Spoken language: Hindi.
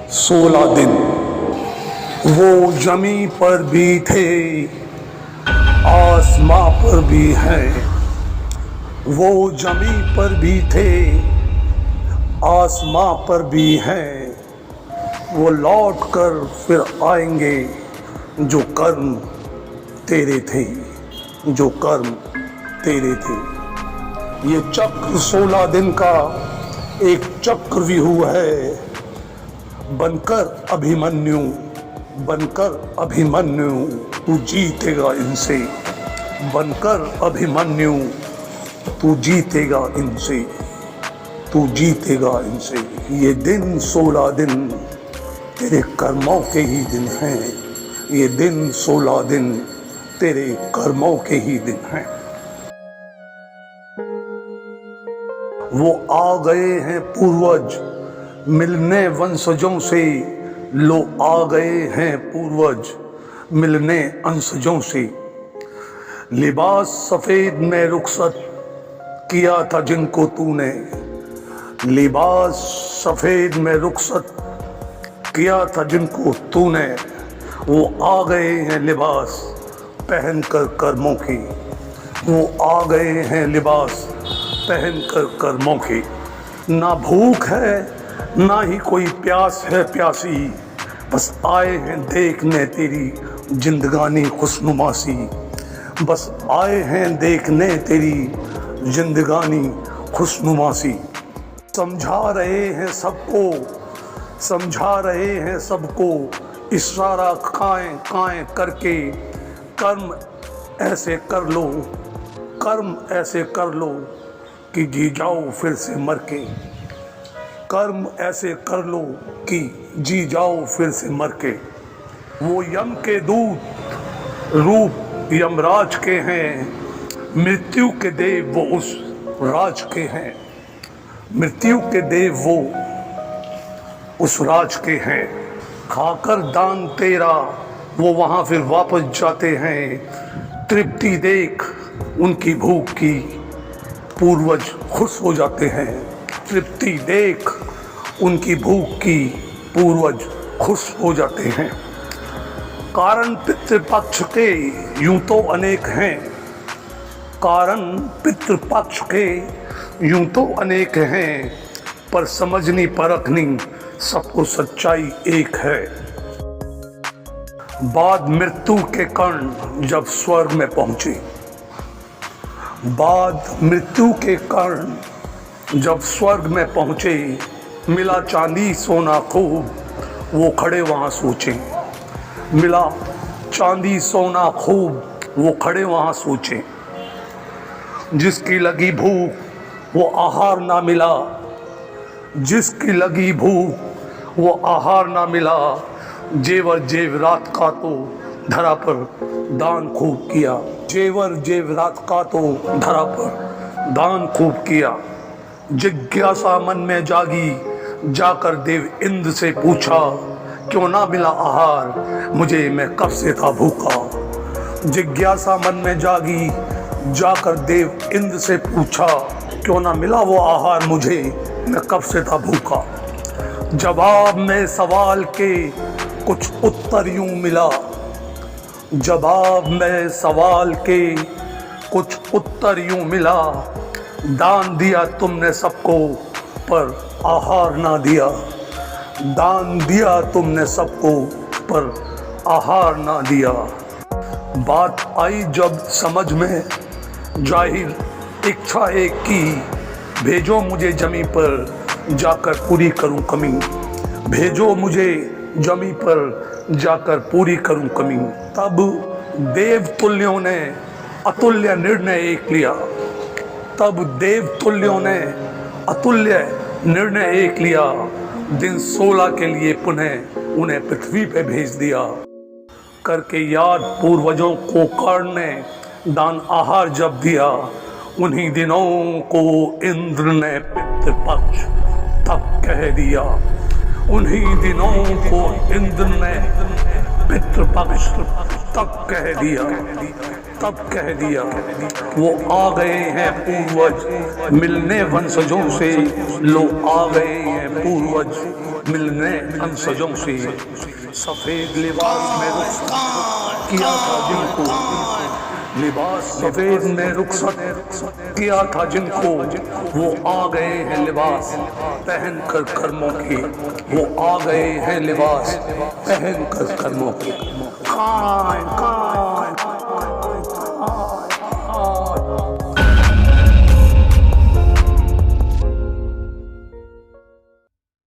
16 दिन वो जमी पर भी थे, आसमां पर भी हैं। वो जमी पर भी थे, आसमां पर भी हैं। वो लौट कर फिर आएंगे जो कर्म तेरे थे, जो कर्म तेरे थे। ये चक्र 16 दिन का एक चक्रव्यूह है। बनकर अभिमन्यु, बनकर अभिमन्यु तू जीतेगा इनसे। बनकर अभिमन्यु तू जीतेगा इनसे, तू जीतेगा इनसे। ये दिन 16 दिन तेरे कर्मों के ही दिन हैं। ये दिन 16 दिन तेरे कर्मों के ही दिन हैं। वो आ गए हैं पूर्वज मिलने वंशजों से। लो आ गए हैं पूर्वज मिलने अंशजों से। लिबास सफेद में रुखसत किया था जिनको तूने। लिबास सफेद में रुखसत किया था जिनको तूने। वो आ गए हैं लिबास पहनकर कर्मों की। वो आ गए हैं लिबास पहनकर कर्मों की। ना भूख है ना ही कोई प्यास है प्यासी, बस आए हैं देखने तेरी जिंदगानी खुशनुमासी। बस आए हैं देखने तेरी जिंदगानी खुशनुमासी। समझा रहे हैं सबको, समझा रहे हैं सबको, इशारा काएं काएं करके। कर्म ऐसे कर लो, कर्म ऐसे कर लो कि जी जाओ फिर से मर के। कर्म ऐसे कर लो कि जी जाओ फिर से मर के। वो यम के दूत रूप यमराज के हैं। मृत्यु के देव वो उस राज के हैं। मृत्यु के देव वो उस राज के हैं। खाकर दान तेरा वो वहां फिर वापस जाते हैं। तृप्ति देख उनकी भूख की पूर्वज खुश हो जाते हैं। तृप्ति देख उनकी भूख की पूर्वज खुश हो जाते हैं। कारण पितृपक्ष के यूं तो अनेक हैं। कारण पितृपक्ष के यूं तो अनेक हैं, पर समझनी परखनी सबको सच्चाई एक है। बाद मृत्यु के कर्ण जब स्वर्ग में पहुंचे। बाद मृत्यु के कर्ण जब स्वर्ग में पहुंचे। मिला चांदी सोना खूब वो खड़े वहां सोचे। मिला चांदी सोना खूब वो खड़े वहां सोचे। जिसकी लगी भूख वो आहार ना मिला। जिसकी लगी भूख वो आहार ना मिला। जेवर जेवरात का तो धरा पर दान खूब किया। जेवर जेवरात का तो धरा पर दान खूब किया। जिज्ञासा मन में जागी, जाकर देव इंद्र से पूछा, क्यों ना मिला आहार मुझे, मैं कब से था भूखा। जिज्ञासा मन में जागी, जाकर देव इंद्र से पूछा, क्यों ना मिला वो आहार मुझे, मैं कब से था भूखा। जवाब में सवाल के कुछ उत्तर यूं मिला। जवाब में सवाल के कुछ उत्तर यूं मिला। दान दिया तुमने सबको पर आहार ना दिया। दान दिया तुमने सबको पर आहार ना दिया। बात आई जब समझ में, जाहिर इच्छा एक की, भेजो मुझे जमी पर जाकर पूरी करूं कमी। भेजो मुझे जमी पर जाकर पूरी करूं कमी। तब देवतुल्यों ने अतुल्य निर्णय एक लिया। तब देवतुल्यों ने अतुल्य निर्णय एक लिया। दिन 16 के लिए पुनः उन्हें पृथ्वी पे भेज दिया। करके याद पूर्वजों को कर्ण ने दान आहार जब दिया। उन्हीं दिनों को इंद्र ने पितृपक्ष तक कह दिया। उन्हीं दिनों को इंद्र ने पितृपक्ष तब कह दिया वो आ गए हैं पूर्वज मिलने वंशजों से, लो आ गए हैं पूर्वज मिलने वंशजों से। सफेद लिबास में रुखसत किया था जिनको, लिबास सफेद में रुखसत किया था जिनको, वो आ गए हैं लिबास पहन कर कर्मों के, वो आ गए हैं लिबास पहन कर कर्मों के।